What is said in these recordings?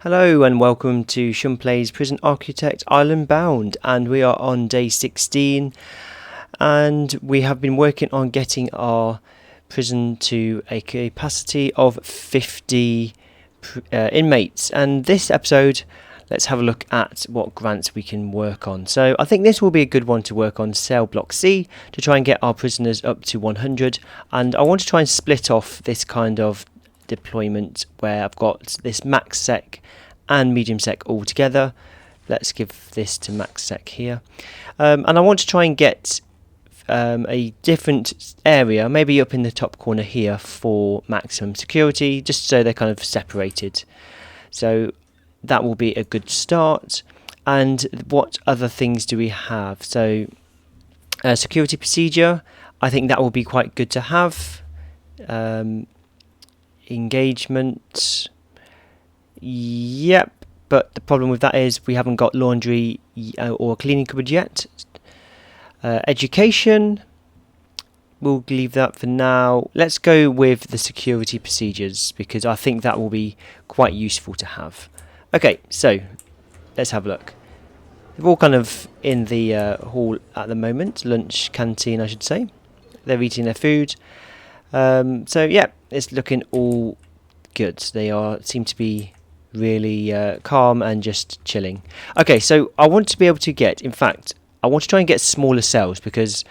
Hello and welcome to Shumplay's Prison Architect Island Bound, and we are on day 16 and we have been working on getting our prison to a capacity of 50 inmates, and this episode let's have a look at what grants we can work on. So I think this will be a good one to work on, Cell Block C, to try and get our prisoners up to 100, and I want to try and split off this kind of deployment where I've got this max sec and medium sec all together. Let's give this to max sec here, and I want to try and get a different area, maybe up in the top corner here for maximum security, just so they're kind of separated. So that will be a good start. And what other things do we have? So security procedure, I think that will be quite good to have. Engagement, yep, but the problem with that is we haven't got laundry or cleaning cupboard yet. Education, we'll leave that for now. Let's go with the security procedures because I think that will be quite useful to have. Okay, so let's have a look. They're all kind of in the hall at the moment, lunch canteen I should say. They're eating their food. So yeah, it's looking all good. They seem to be really calm and just chilling. Okay, so I want to be able to get, in fact, I want to try and get smaller cells because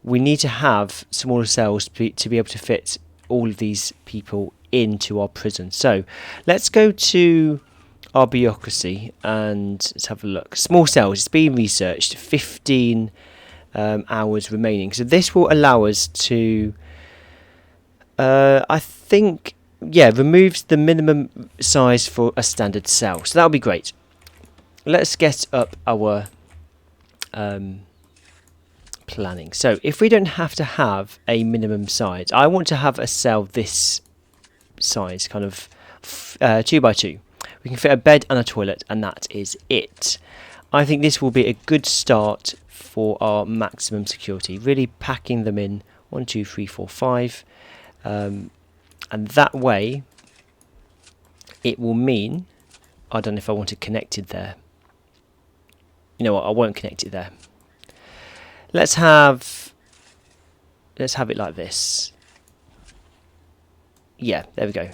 we need to have smaller cells to be able to fit all of these people into our prison. So let's go to our bureaucracy and let's have a look. Small cells, it's being researched, 15 hours remaining. So this will allow us to I think, yeah, removes the minimum size for a standard cell. So that'll be great. Let's get up our planning. So if we don't have to have a minimum size, I want to have a cell this size, kind of 2 by 2. We can fit a bed and a toilet, and that is it. I think this will be a good start for our maximum security. Really packing them in 1, 2, 3, 4, 5. And that way it will mean, I don't know if I want it connected there. You know what, I won't connect it there. Let's have it like this. Yeah, there we go.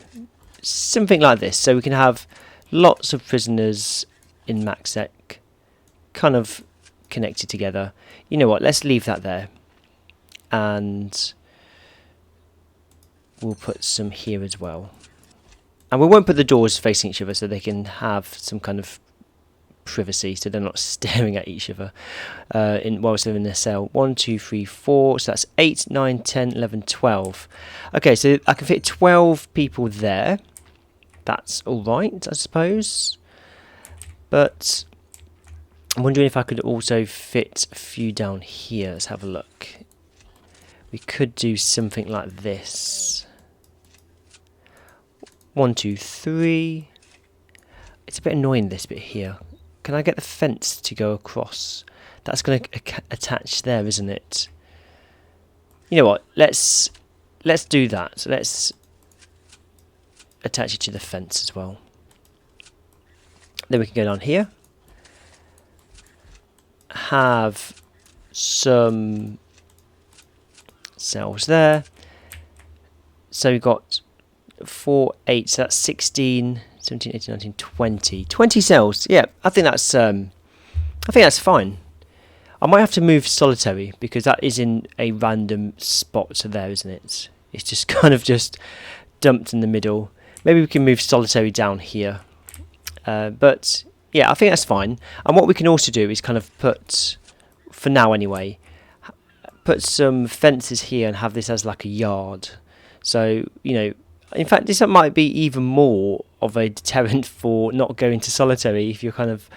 Something like this, so we can have lots of prisoners in MaxSec kind of connected together. You know what, let's leave that there, and we'll put some here as well. And we won't put the doors facing each other so they can have some kind of privacy, so they're not staring at each other whilst they're in their cell. 1, 2, 3, 4, so that's 8, 9, 10, 11, 12. Okay, so I can fit 12 people there. That's alright, I suppose. But I'm wondering if I could also fit a few down here. Let's have a look. We could do something like this. 1, 2, 3. It's a bit annoying, this bit here. Can I get the fence to go across? That's going to attach there, isn't it? You know what? Let's do that. So let's attach it to the fence as well. Then we can go down here. Have some cells there. So we've got 4, 8, so that's 16, 17, 18, 19, 20. 20 cells. Yeah, I think that's fine. I might have to move solitary because that is in a random spot there, isn't it? It's just kind of just dumped in the middle. Maybe we can move solitary down here. But yeah, I think that's fine. And what we can also do is kind of put, for now anyway, put some fences here and have this as like a yard. So, you know, in fact, this might be even more of a deterrent for not going to solitary. If you're kind of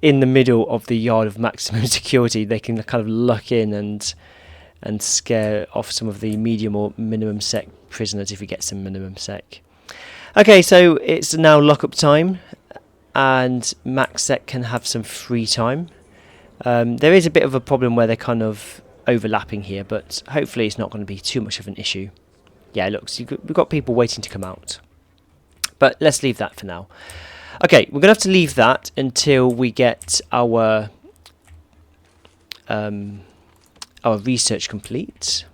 in the middle of the yard of maximum security, they can kind of luck in and scare off some of the medium or minimum sec prisoners if we get some minimum sec. Okay, so it's now lockup time, and max sec can have some free time. There is a bit of a problem where they're kind of overlapping here, but hopefully it's not going to be too much of an issue. Yeah, look, so we've got people waiting to come out. But let's leave that for now. Okay, we're going to have to leave that until we get our research complete.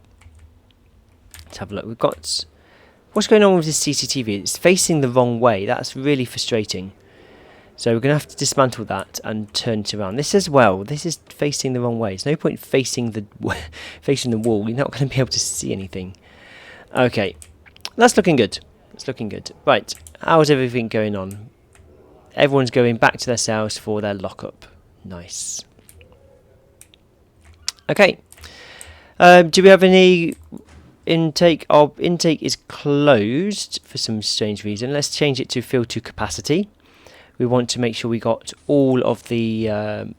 Let's have a look. We've got... What's going on with this CCTV? It's facing the wrong way. That's really frustrating. So we're going to have to dismantle that and turn it around. This as well. This is facing the wrong way. There's no point facing the facing the wall. You're not going to be able to see anything. Okay, that's looking good. It's looking good. Right, how's everything going on? Everyone's going back to their cells for their lockup. Nice. Okay. Do we have any intake? Our intake is closed for some strange reason. Let's change it to fill to capacity. We want to make sure we got all of the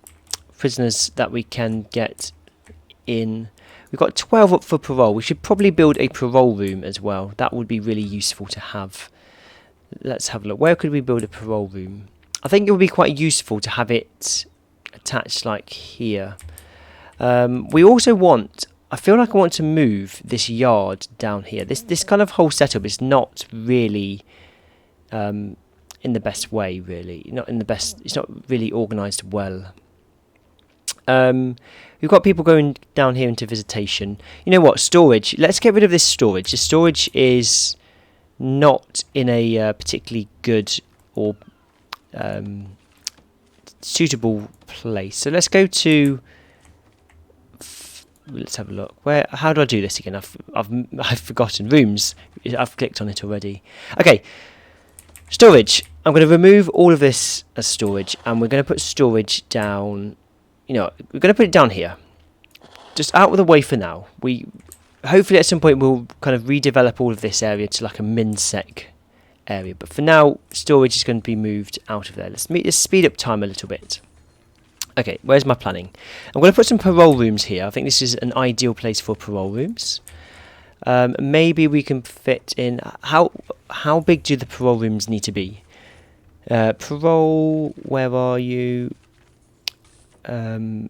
prisoners that we can get in. We've got 12 up for parole. We should probably build a parole room as well. That would be really useful to have. Let's have a look. Where could we build a parole room? I think it would be quite useful to have it attached like here. We also want... I feel like I want to move this yard down here. This kind of whole setup is not really in the best way, really. Not in the best. It's not really organised well. We've got people going down here into visitation. You know what? Storage. Let's get rid of this storage. The storage is not in a particularly good or suitable place. So let's go to... Let's have a look. Where? How do I do this again? I've forgotten. Rooms. I've clicked on it already. Okay. Storage. I'm going to remove all of this as storage, and we're going to put storage down. You know, we're going to put it down here, just out of the way for now. We hopefully at some point we'll kind of redevelop all of this area to like a MinSec area, but for now, storage is going to be moved out of there. Let's speed up time a little bit. Okay, where's my planning? I'm going to put some parole rooms here. I think this is an ideal place for parole rooms. Maybe we can fit in... How big do the parole rooms need to be? Parole, where are you? There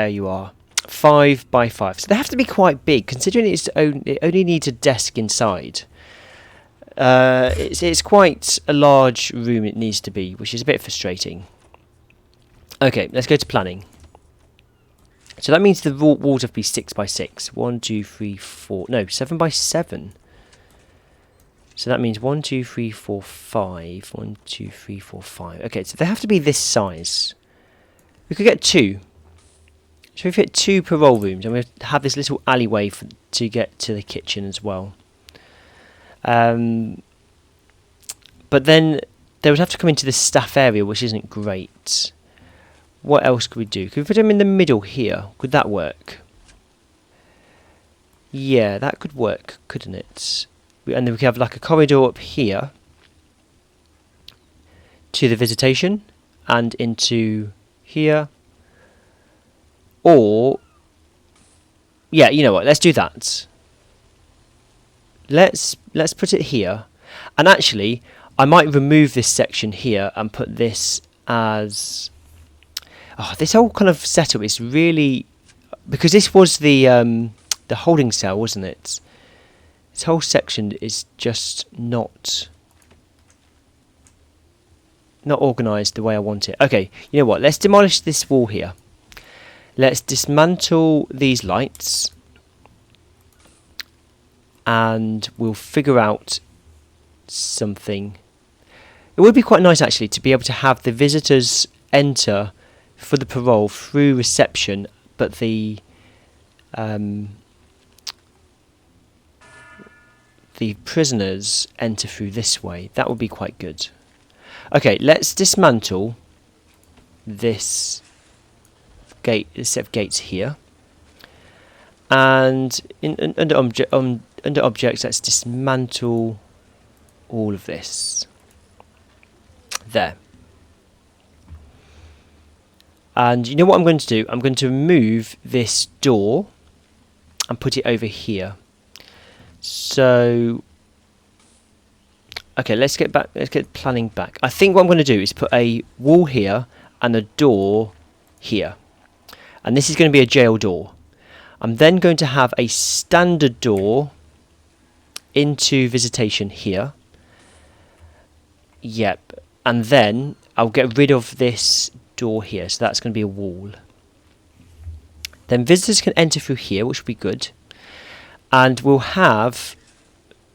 you are. 5 by 5. So they have to be quite big, considering it only needs a desk inside. It's quite a large room it needs to be, which is a bit frustrating. Okay, let's go to planning. So that means the walls have to be 6 by 6. 1, 2, 3, 4. No, 7 by 7. So that means 1, 2, 3, 4, 5. 1, 2, 3, 4, 5. Okay, so they have to be this size. We could get 2. So we fit 2 parole rooms, and we have this little alleyway to get to the kitchen as well. But then they would have to come into the staff area, which isn't great. What else could we do? Could we put them in the middle here? Could that work? Yeah, that could work, couldn't it? And then we could have like a corridor up here to the visitation and into here. Or, yeah, you know what? Let's do that. Let's put it here. And actually, I might remove this section here and put this as... Oh, this whole kind of setup is really... Because this was the holding cell, wasn't it? This whole section is just not organised the way I want it. Okay, you know what? Let's demolish this wall here. Let's dismantle these lights. And we'll figure out something. It would be quite nice, actually, to be able to have the visitors enter for the parole through reception, but the prisoners enter through this way. That would be quite good. Okay, let's dismantle this set of gates here, and under objects, let's dismantle all of this. There. And you know what I'm going to do? I'm going to remove this door and put it over here. So, okay, let's get planning back. I think what I'm going to do is put a wall here and a door here. And this is going to be a jail door. I'm then going to have a standard door into visitation here. Yep. And then I'll get rid of this door here. So that's going to be a wall. Then visitors can enter through here, which will be good. And we'll have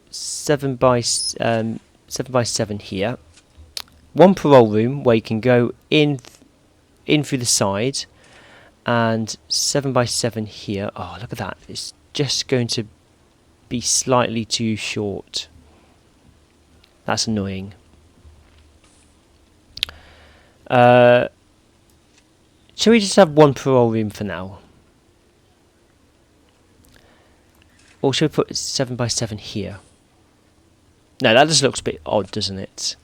7 by 7 here. One parole room where you can go in through the side. And 7 by 7 here. Oh, look at that. It's just going to be slightly too short. That's annoying. Shall we just have one parole room for now? Or should we put 7 by 7 here? No, that just looks a bit odd, doesn't it?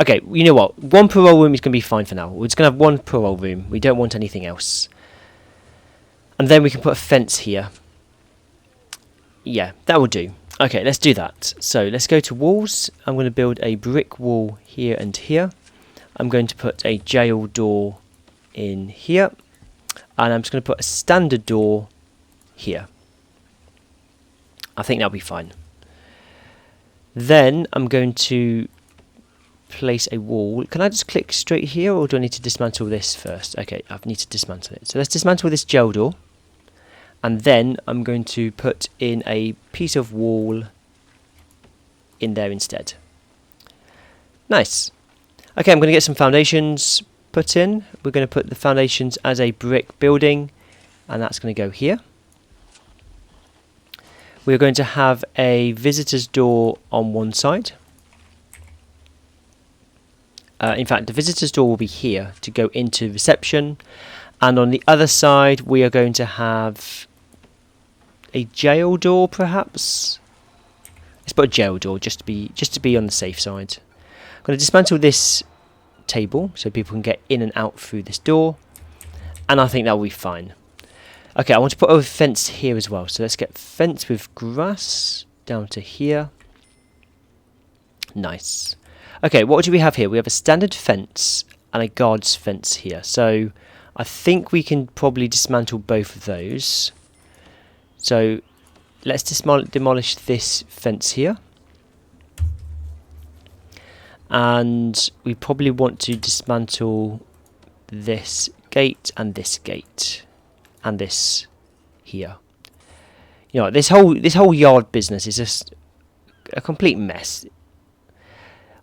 Okay, you know what? One parole room is going to be fine for now. We're just going to have one parole room. We don't want anything else. And then we can put a fence here. Yeah, that will do. Okay, let's do that. So let's go to walls. I'm going to build a brick wall here and here. I'm going to put a jail door in here. And I'm just going to put a standard door here. I think that'll be fine. Then I'm going to place a wall. Can I just click straight here, or do I need to dismantle this first? Okay, I need to dismantle it. So let's dismantle this jail door. And then I'm going to put in a piece of wall in there instead. Nice. Okay, I'm going to get some foundations put in. We're going to put the foundations as a brick building, and that's going to go here. We're going to have a visitor's door on one side. In fact, the visitor's door will be here to go into reception. And on the other side, we are going to have a jail door, perhaps. Let's put a jail door just to be on the safe side. I'm going to dismantle this table so people can get in and out through this door, and I think that will be fine. Okay, I want to put a fence here as well. So let's get fence with grass down to here. Nice. Okay, what do we have here? We have a standard fence and a guard's fence here. So I think we can probably dismantle both of those. So let's demolish this fence here. And we probably want to dismantle this gate and this gate and this here. You know, this whole yard business is just a complete mess.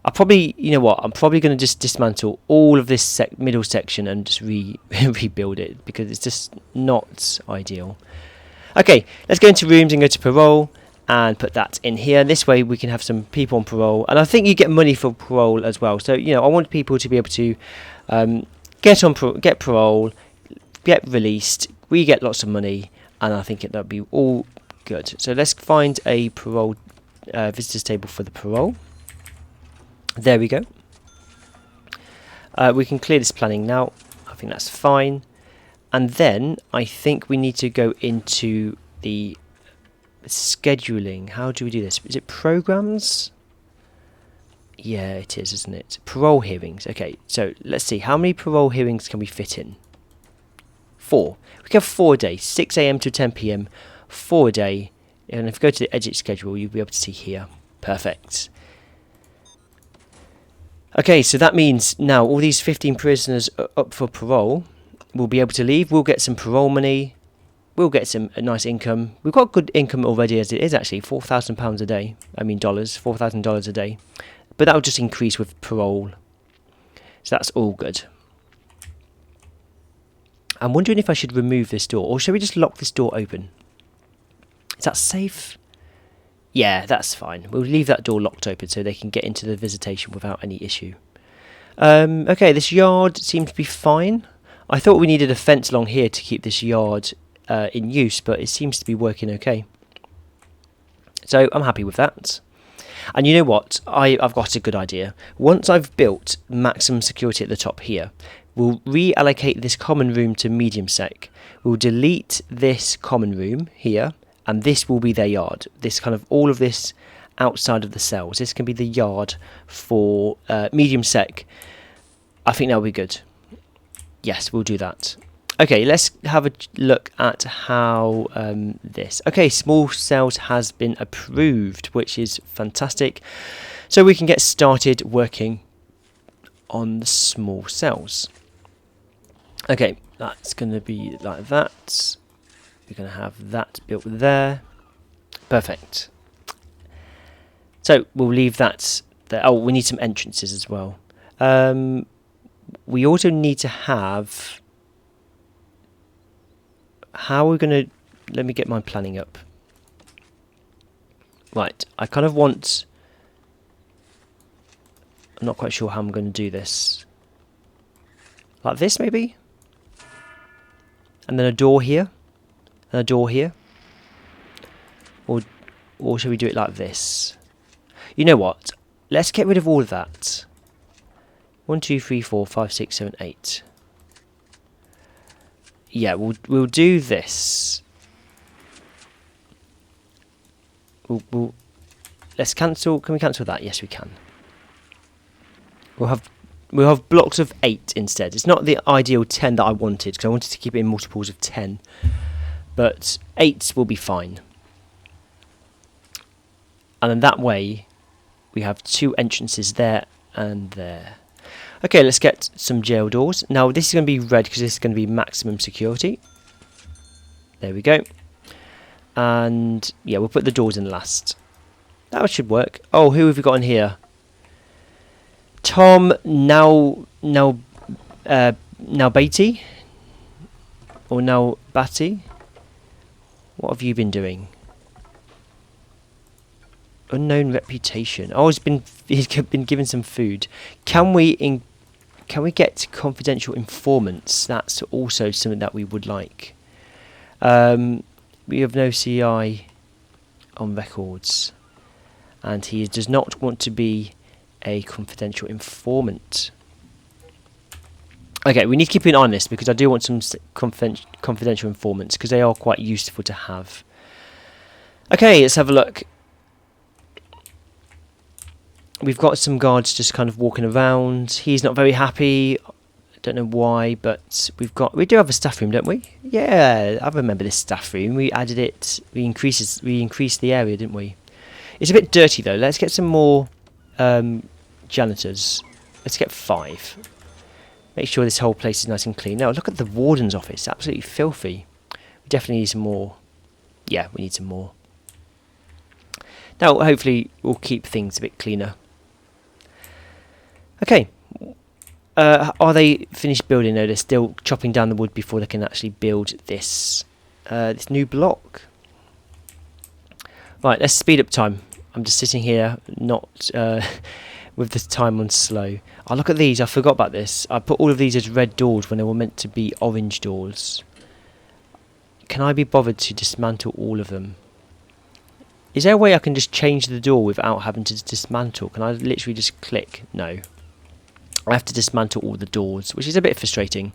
I'm probably going to just dismantle all of this middle section and just rebuild it, because it's just not ideal. Okay, let's go into rooms and go to parole and put that in here. This way we can have some people on parole, and I think you get money for parole as well. So I want people to be able to get parole, get released. We get lots of money, and I think that'll be all good. So let's find a parole visitors table for the parole. There we go. We can clear this planning now. I think that's fine. And then I think we need to go into the scheduling. How do we do this? Is it programs? Yeah, it is, isn't it? Parole hearings. Okay, so let's see. How many parole hearings can we fit in? 4. We can have 4 a day. 6 a.m. to 10 p.m. 4 a day. And if we go to the edit schedule, you'll be able to see here. Perfect. Okay, so that means now all these 15 prisoners up for parole will be able to leave. We'll get some parole money. We'll get a nice income. We've got good income already as it is, actually. £4,000 a day. I mean dollars. $4,000 a day. But that will just increase with parole. So that's all good. I'm wondering if I should remove this door, or should we just lock this door open? Is that safe? Yeah, that's fine. We'll leave that door locked open so they can get into the visitation without any issue. Okay, this yard seems to be fine. I thought we needed a fence along here to keep this yard in use, but it seems to be working okay. So I'm happy with that. And you know what? I've got a good idea. Once I've built maximum security at the top here, we'll reallocate this common room to medium sec. We'll delete this common room here, and this will be their yard. This kind of all of this outside of the cells. This can be the yard for medium sec. I think that'll be good. Yes, we'll do that. Okay, let's have a look at how this. Okay, small cells has been approved, which is fantastic. So we can get started working on the small cells. Okay, that's going to be like that. We're going to have that built there. Perfect. So we'll leave that there. Oh, we need some entrances as well. We also need to have... How are we going to... Let me get my planning up. Right, I kind of want... I'm not quite sure how I'm going to do this. Like this, maybe? And then a door here. And a door here. Or should we do it like this? You know what? Let's get rid of all of that. 1, 2, 3, 4, 5, 6, 7, 8. Yeah, we'll do this. Let's cancel. Can we cancel that? Yes, we can. We'll have blocks of 8 instead. It's not the ideal 10 that I wanted, because I wanted to keep it in multiples of 10. But 8 will be fine. And then that way, we have 2 entrances there and there. Okay, let's get some jail doors. Now, this is going to be red because this is going to be maximum security. There we go. And, yeah, we'll put the doors in last. That should work. Oh, who have we got in here? Tom Beatty? Or now Batty? What have you been doing? Unknown reputation. Oh, he's been given some food. Can we get confidential informants? That's also something that we would like. We have no CI on records, and he does not want to be a confidential informant. Okay, we need to keep an eye on this because I do want some confidential informants because they are quite useful to have. Okay, let's have a look. We've got some guards just kind of walking around. He's not very happy. I don't know why, but we do have a staff room, don't we? Yeah, I remember this staff room. We added it. We increased the area, didn't we? It's a bit dirty though. Let's get some more janitors. Let's get 5. Make sure this whole place is nice and clean. Now look at the warden's office. Absolutely filthy. We definitely need some more. Yeah, we need some more. Now hopefully we'll keep things a bit cleaner. Okay, are they finished building? No, they're still chopping down the wood before they can actually build this new block. Right, let's speed up time. I'm just sitting here, not with the time on slow. Oh, look at these. I forgot about this. I put all of these as red doors when they were meant to be orange doors. Can I be bothered to dismantle all of them? Is there a way I can just change the door without having to dismantle? Can I literally just click? No. I have to dismantle all the doors, which is a bit frustrating.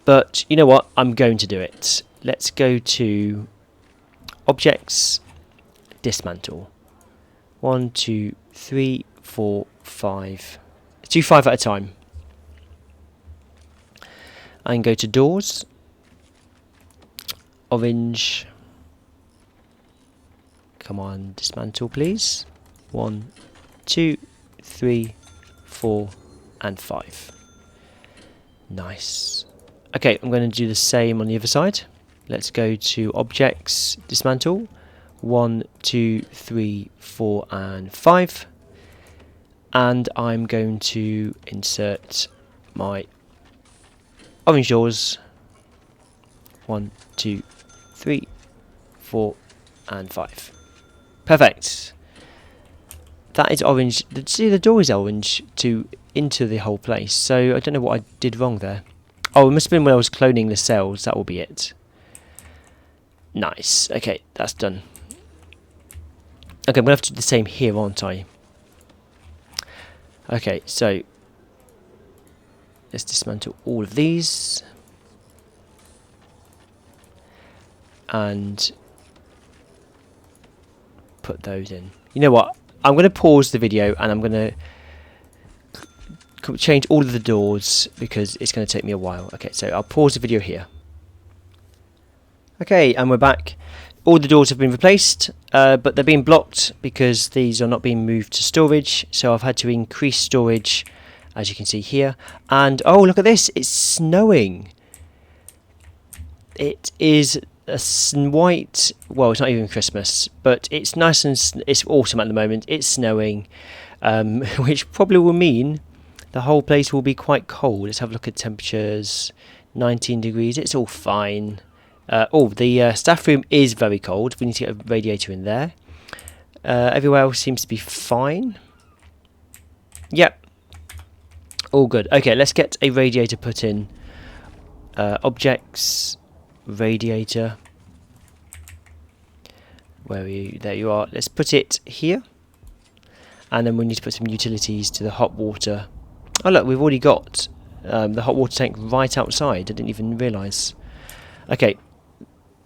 But you know what? I'm going to do it. Let's go to Objects, Dismantle. 1, 2, 3, 4, 5. Let's do 5 at a time. I can go to Doors. Orange. Come on, dismantle please. 1, 2, 3, 4 and 5. Nice. Okay, I'm going to do the same on the other side. Let's go to Objects, Dismantle. 1, 2, 3, 4 and 5. And I'm going to insert my orange doors. 1, 2, 3, 4 and 5. Perfect. That is orange. See, the door is orange into the whole place. So I don't know what I did wrong there. Oh, it must have been when I was cloning the cells. That will be it. Nice. Okay, that's done. Okay, I'm going to have to do the same here, aren't I? Okay, so let's dismantle all of these. And put those in. You know what? I'm going to pause the video and I'm going to change all of the doors because it's going to take me a while. Okay, so I'll pause the video here. Okay, and we're back. all the doors have been replaced, but they're being blocked because these are not being moved to storage. So I've had to increase storage, as you can see here. And oh, look at this! It's snowing. It is a white. Well, it's not even Christmas, but it's nice and it's autumn at the moment. It's snowing, which probably will mean the whole place will be quite cold. Let's have a look at temperatures. 19 degrees. It's all fine. The staff room is very cold. We need to get a radiator in there. Everywhere else seems to be fine. Yep. All good. Okay, let's get a radiator put in. Objects, radiator. Where are you? There you are. Let's put it here. And then we need to put some utilities to the hot water. Oh look, we've already got the hot water tank right outside. I didn't even realise. Okay.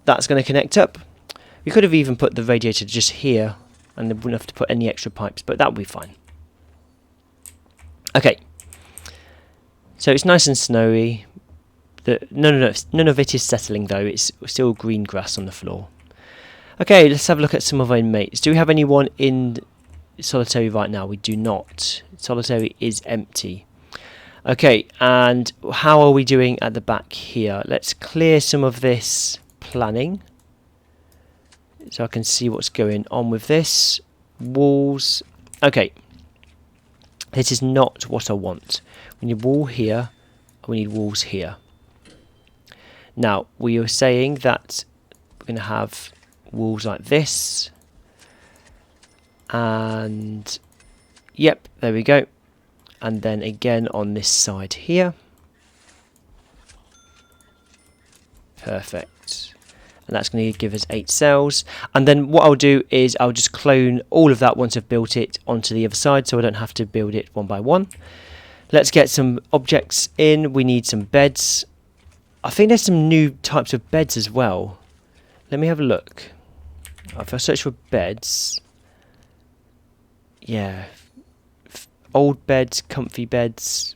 That's going to connect up. We could have even put the radiator just here and then wouldn't have to put any extra pipes, but that would be fine. Okay. So it's nice and snowy. None of it is settling though. It's still green grass on the floor. Okay, let's have a look at some of our mates. Do we have anyone in solitary right now? We do not. Solitary is empty. Okay, and how are we doing at the back here? Let's clear some of this planning so I can see what's going on with this. Walls. Okay, this is not what I want. We need wall here, we need walls here. Now we are saying that we're going to have walls like this, and yep, there we go. And then again on this side here. Perfect. And that's going to give us 8 cells. And then what I'll do is I'll just clone all of that once I've built it onto the other side, so I don't have to build it one by one. Let's get some objects in. We need some beds. I think there's some new types of beds as well. Let me have a look. If I search for beds, yeah, old beds, comfy beds.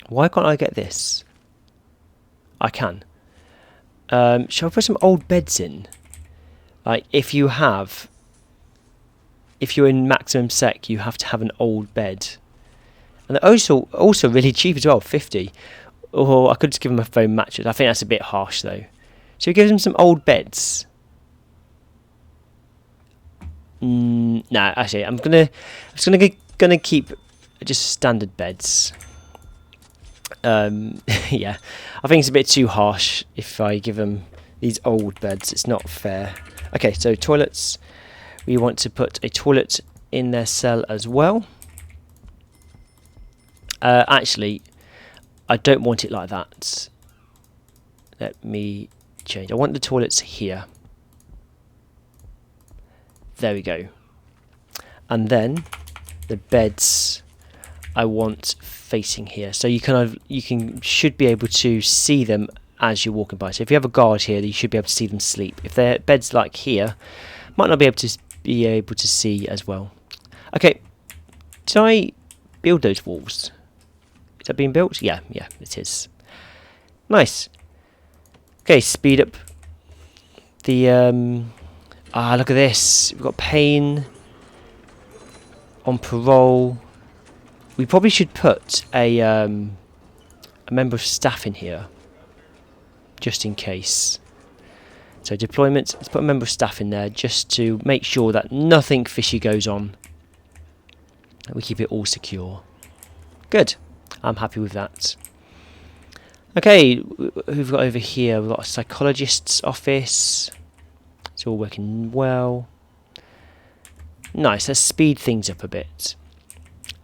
Why can't I get this? I can. Shall I put some old beds in? Like if you're in maximum sec, you have to have an old bed, and they're also really cheap as well, 50. Or I could just give them a foam mattress. I think that's a bit harsh though. So we give them some old beds. Nah, actually, I'm gonna keep just standard beds. Yeah, I think it's a bit too harsh if I give them these old beds. It's not fair. Okay, so toilets. We want to put a toilet in their cell as well. Actually, I don't want it like that. Let me change. I want the toilets here. There we go. And then the beds I want facing here, so you should be able to see them as you're walking by. So if you have a guard here, you should be able to see them sleep. If they're beds like here, might not be able to see as well. Okay, did I build those walls? Is that being built? Yeah, it is. Nice. Okay, speed up the look at this. We've got Payne on parole. We probably should put a member of staff in here, just in case. So deployment, let's put a member of staff in there just to make sure that nothing fishy goes on. We keep it all secure. Good. I'm happy with that. Okay, who've got over here? We've got a psychologist's office. It's all working well. Nice, let's speed things up a bit.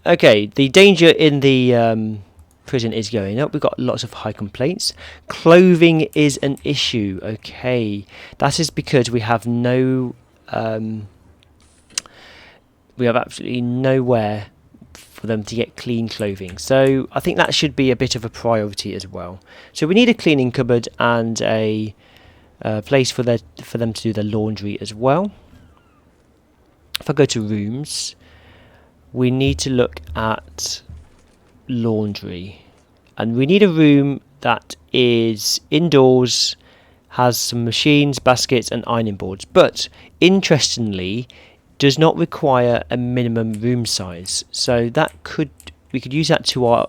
Okay, the danger in the prison is going up. We've got lots of high complaints. Clothing is an issue. Okay, that is because we have absolutely nowhere for them to get clean clothing. So I think that should be a bit of a priority as well. So we need a cleaning cupboard and a place for them to do their laundry as well. If I go to rooms, we need to look at laundry, and we need a room that is indoors has some machines, baskets and ironing boards, but interestingly does not require a minimum room size, so we could use that to our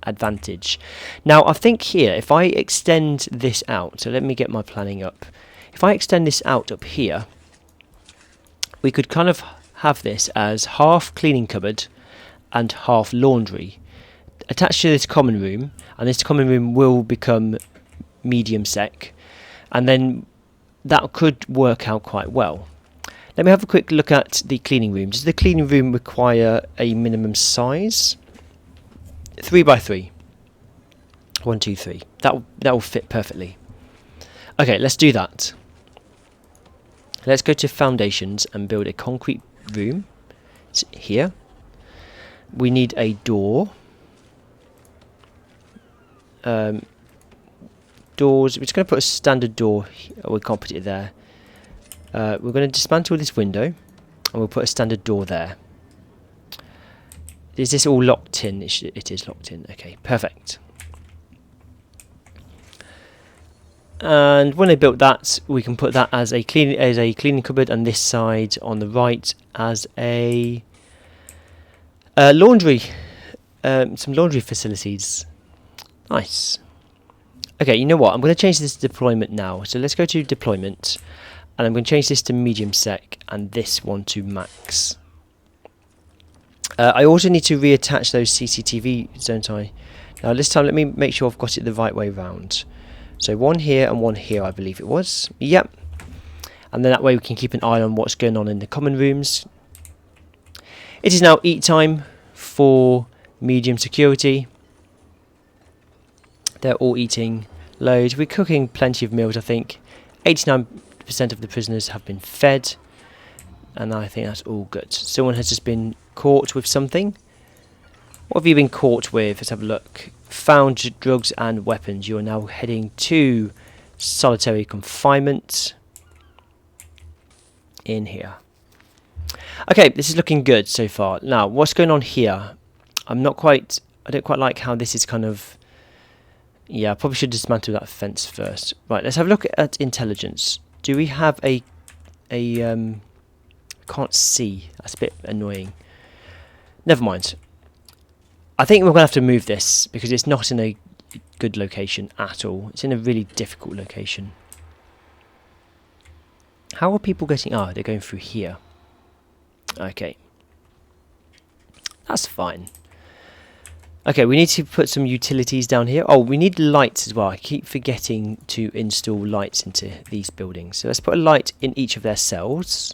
advantage. Now I think here, if I extend this out, so let me get my planning up. If I extend this out up here, we could kind of have this as half cleaning cupboard and half laundry attached to this common room, and this common room will become medium sec, and then that could work out quite well. Let me have a quick look at the cleaning room. Does the cleaning room require a minimum size? 3 by 3. 1, 2, 3. That will fit perfectly. Okay, let's do that. Let's go to foundations and build a concrete room. It's here. We need a door. Doors. We're just going to put a standard door. We can't put it there. We're going to dismantle this window, and we'll put a standard door there. Is this all locked in? It is locked in. Okay, perfect. And when I built that, we can put that as a cleaning cupboard, and this side on the right as a laundry, some laundry facilities. Nice. Okay, you know what? I'm going to change this to deployment now. So let's go to deployment, and I'm going to change this to medium sec and this one to max. I also need to reattach those CCTV, don't I? Now this time, let me make sure I've got it the right way round. So one here and one here, I believe it was. Yep. And then that way we can keep an eye on what's going on in the common rooms. It is now eat time for medium security. They're all eating loads. We're cooking plenty of meals, I think. 89% of the prisoners have been fed, and I think that's all good. Someone has just been caught with something. What have you been caught with? Let's have a look. Found drugs and weapons. You are now heading to solitary confinement in here. Okay, this is looking good so far. Now, what's going on here? I don't quite like how this is kind of... Yeah, I probably should dismantle that fence first. Right, let's have a look at intelligence. Do we have a can't see. That's a bit annoying. Never mind. I think we're going to have to move this because it's not in a good location at all. It's in a really difficult location. How are people getting... Ah, they're going through here. Okay. That's fine. Okay, we need to put some utilities down here. Oh, we need lights as well. I keep forgetting to install lights into these buildings. So let's put a light in each of their cells.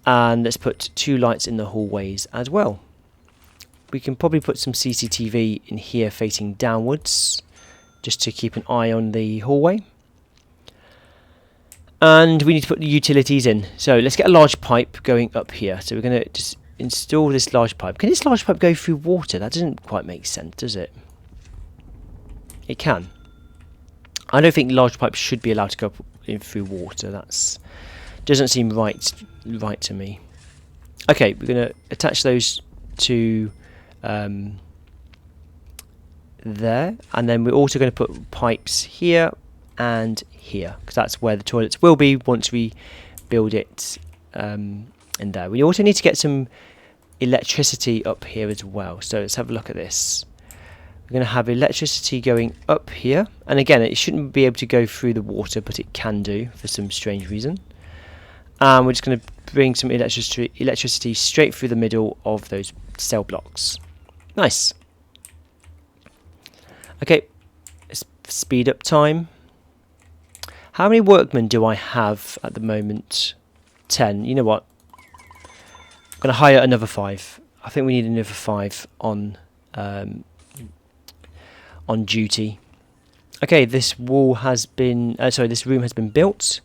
And let's put 2 lights in the hallways as well. We can probably put some CCTV in here facing downwards, just to keep an eye on the hallway. And we need to put the utilities in. So let's get a large pipe going up here. So we're going to just install this large pipe. Can this large pipe go through water? That doesn't quite make sense, does it? It can. I don't think large pipes should be allowed to go in through water. That's doesn't seem right to me. Okay, we're going to attach those to there, and then we're also going to put pipes here and here, because that's where the toilets will be once we build it in there. We also need to get some electricity up here as well, so let's have a look at this. We're going to have electricity going up here, and again it shouldn't be able to go through the water, but it can do for some strange reason. And we're just going to bring some electricity straight through the middle of those cell blocks. Nice. Okay, let's speed up time. How many workmen do I have at the moment? 10. You know what? I'm going to hire another 5. I think we need another 5 on duty. Okay, this wall has been... this room has been built.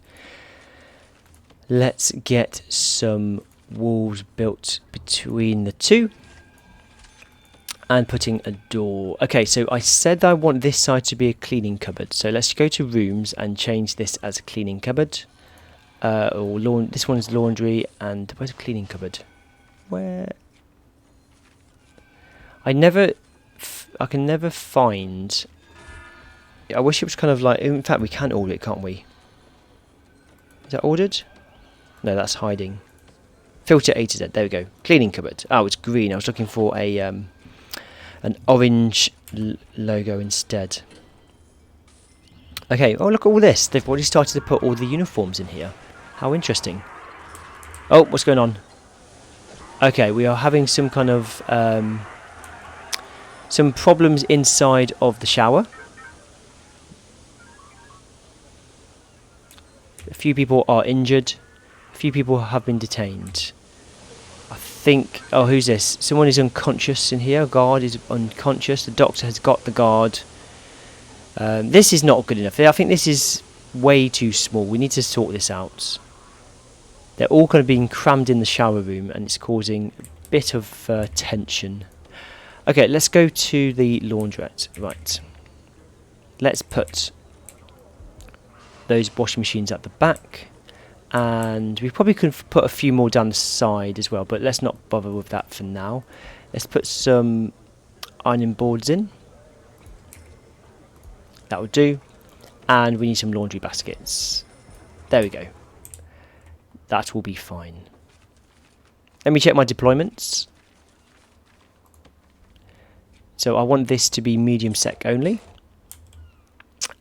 Let's get some walls built between the two. And putting a door. Okay, so I said I want this side to be a cleaning cupboard. So let's go to rooms and change this as a cleaning cupboard. This one's laundry, and where's a cleaning cupboard? Where? I can never find I wish it was kind of like... In fact, we can order it, can't we? Is that ordered? No, that's hiding. Filter A to Z. There we go. Cleaning cupboard. Oh, it's green. I was looking for a an orange logo instead. Okay. Oh, look at all this. They've already started to put all the uniforms in here. How interesting. Oh, what's going on? Okay, we are having some kind of some problems inside of the shower. A few people are injured. A few people have been detained. I think... Oh, who's this? Someone is unconscious in here. A guard is unconscious. The doctor has got the guard. This is not good enough. I think this is way too small. We need to sort this out. They're all kind of being crammed in the shower room, and it's causing a bit of tension. Okay, let's go to the laundrette. Right. Let's put those washing machines at the back. And we probably could put a few more down the side as well, but let's not bother with that for now. Let's put some ironing boards in. That will do. And we need some laundry baskets. There we go. That will be fine. Let me check my deployments. So I want this to be medium sec only.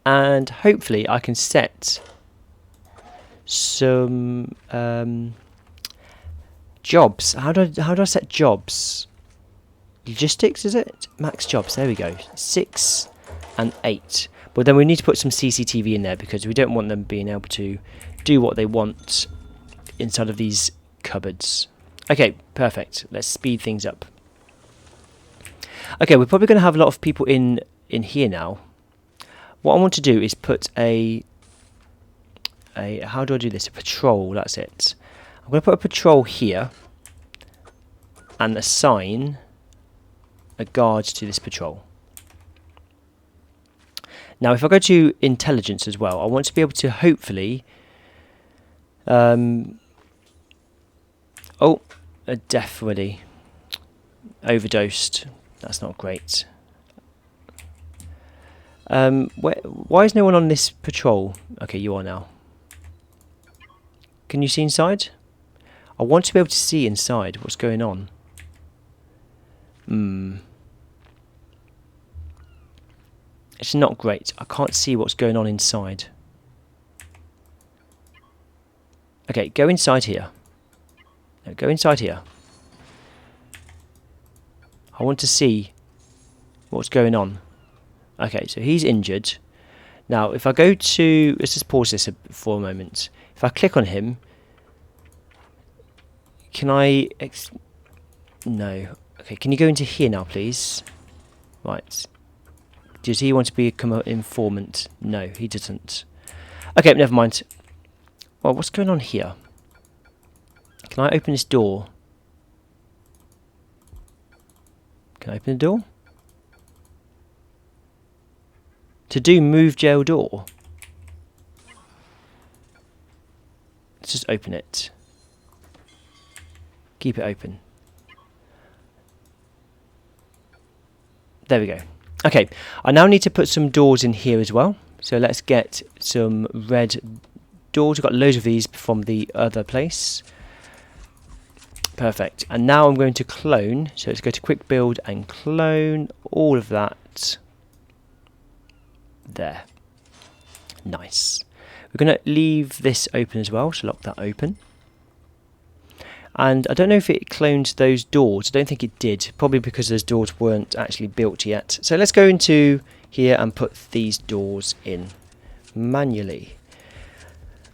And hopefully I can set some jobs. How do I set jobs? Logistics, is it? Max jobs. There we go. 6 and 8. But then we need to put some CCTV in there because we don't want them being able to do what they want inside of these cupboards. Okay, perfect. Let's speed things up. Okay, we're probably going to have a lot of people in here now. What I want to do is put a how do I do this? A patrol, that's it. I'm going to put a patrol here and assign a guard to this patrol. Now, if I go to intelligence as well, I want to be able to hopefully... oh, a death already. Overdosed. That's not great. Why is no one on this patrol? Okay, you are now. Can you see inside? I want to be able to see inside what's going on. It's not great. I can't see what's going on inside. Okay, go inside here. No, go inside here. I want to see what's going on. Okay, so he's injured. Now, if I go to... Let's just pause this for a moment. If I click on him... Can I... No. Okay, can you go into here now, please? Right. Does he want to become an informant? No, he doesn't. Okay, never mind. Well, what's going on here? Can I open this door? Can I open the door? To do move jail door. Let's just open it. Keep it open. There we go. Okay, I now need to put some doors in here as well. So let's get some red doors. We've got loads of these from the other place. Perfect. And now I'm going to clone. So let's go to quick build and clone all of that. There. Nice. We're going to leave this open as well. So lock that open. And I don't know if it cloned those doors. I don't think it did. Probably because those doors weren't actually built yet. So let's go into here and put these doors in manually.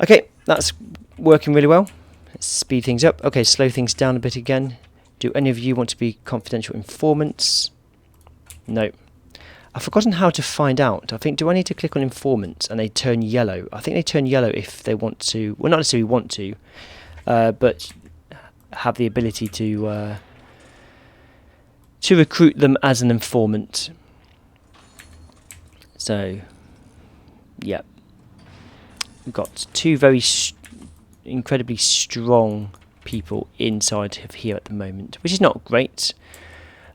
Okay, that's working really well. Let's speed things up. Okay, slow things down a bit again. Do any of you want to be confidential informants? No. I've forgotten how to find out. I think, do I need to click on informants and they turn yellow? I think they turn yellow if they want to. Well, not necessarily want to, but have the ability to recruit them as an informant. So, yeah. We've got two very incredibly strong people inside of here at the moment, which is not great.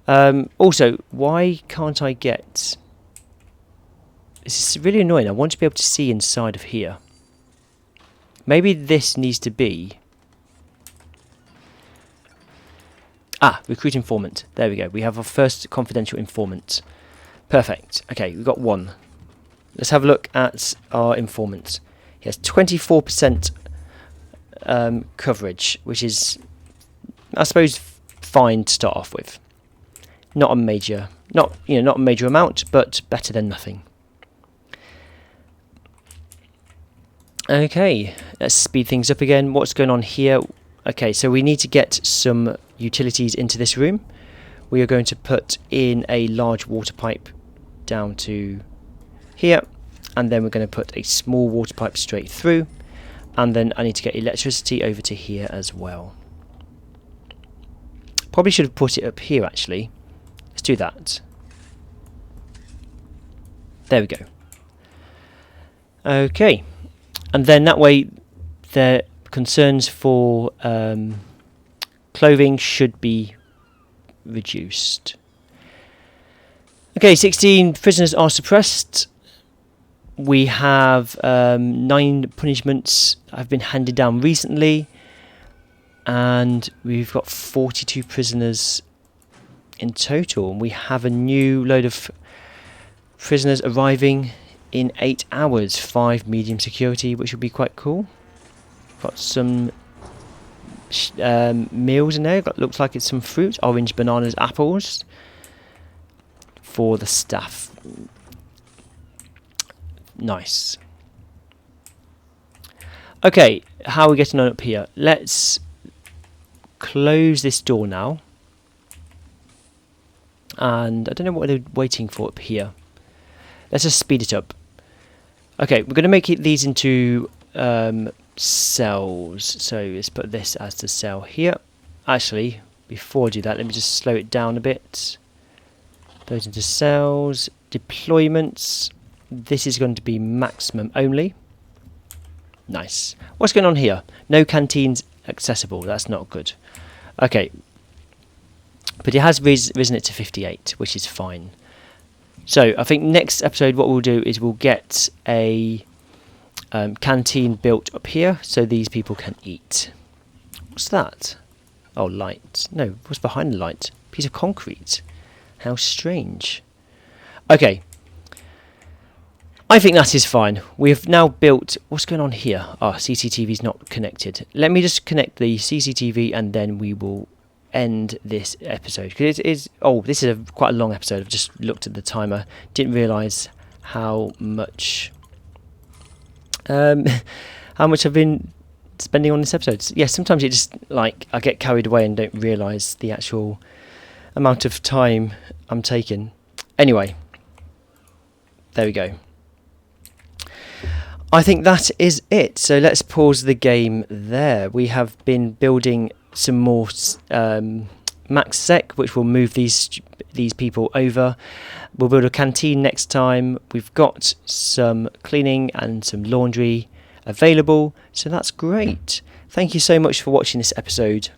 Also, why can't I get... This is really annoying. I want to be able to see inside of here. Maybe this needs to be... recruit informant. There we go. We have our first confidential informant. Perfect. Okay, we've got one. Let's have a look at our informant. He has 24% coverage, which is, I suppose, fine to start off with. Not a major amount, but better than nothing. Okay, let's speed things up again. What's going on here? Okay, so we need to get some utilities into this room. We are going to put in a large water pipe down to here, and then we're going to put a small water pipe straight through, and then I need to get electricity over to here as well. Probably should have put it up here actually. Let's do that. There we go. Okay, and then that way the concerns for clothing should be reduced. Okay, 16 prisoners are suppressed. We have 9 punishments have been handed down recently, and we've got 42 prisoners in total. And we have a new load of prisoners arriving in 8 hours, 5 medium security, which would be quite cool. Got some meals in there. Looks like it's some fruit, orange, bananas, apples for the staff. Nice. Okay, how are we getting on up here? Let's close this door now. And I don't know what they're waiting for up here. Let's just speed it up. Okay, we're going to make these into cells. So let's put this as the cell here. Actually, before I do that, let me just slow it down a bit. Those into cells. Deployments. This is going to be maximum only. Nice. What's going on here? No canteens accessible. That's not good. Okay. But it has risen it to 58, which is fine. So I think next episode what we'll do is we'll get a canteen built up here so these people can eat. What's that? Oh, light. No, what's behind the light? Piece of concrete. How strange. Okay. I think that is fine. We have now built... What's going on here? Ah, CCTV is not connected. Let me just connect the CCTV and then we will end this episode. Because it is... Oh, this is quite a long episode. I've just looked at the timer. Didn't realise how much... how much I've been spending on this episode. Yeah, sometimes it just... Like, I get carried away and don't realise the actual amount of time I'm taking. Anyway. There we go. I think that is it. So let's pause the game there. We have been building some more max sec, which will move these people over. We'll build a canteen next time. We've got some cleaning and some laundry available, so that's great. Thank you so much for watching this episode,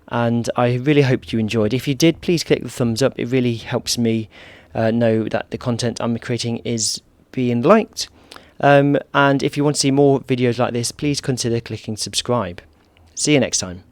and I really hope you enjoyed. If you did, please click the thumbs up. It really helps me know that the content I'm creating is being liked. And if you want to see more videos like this, please consider clicking subscribe. See you next time.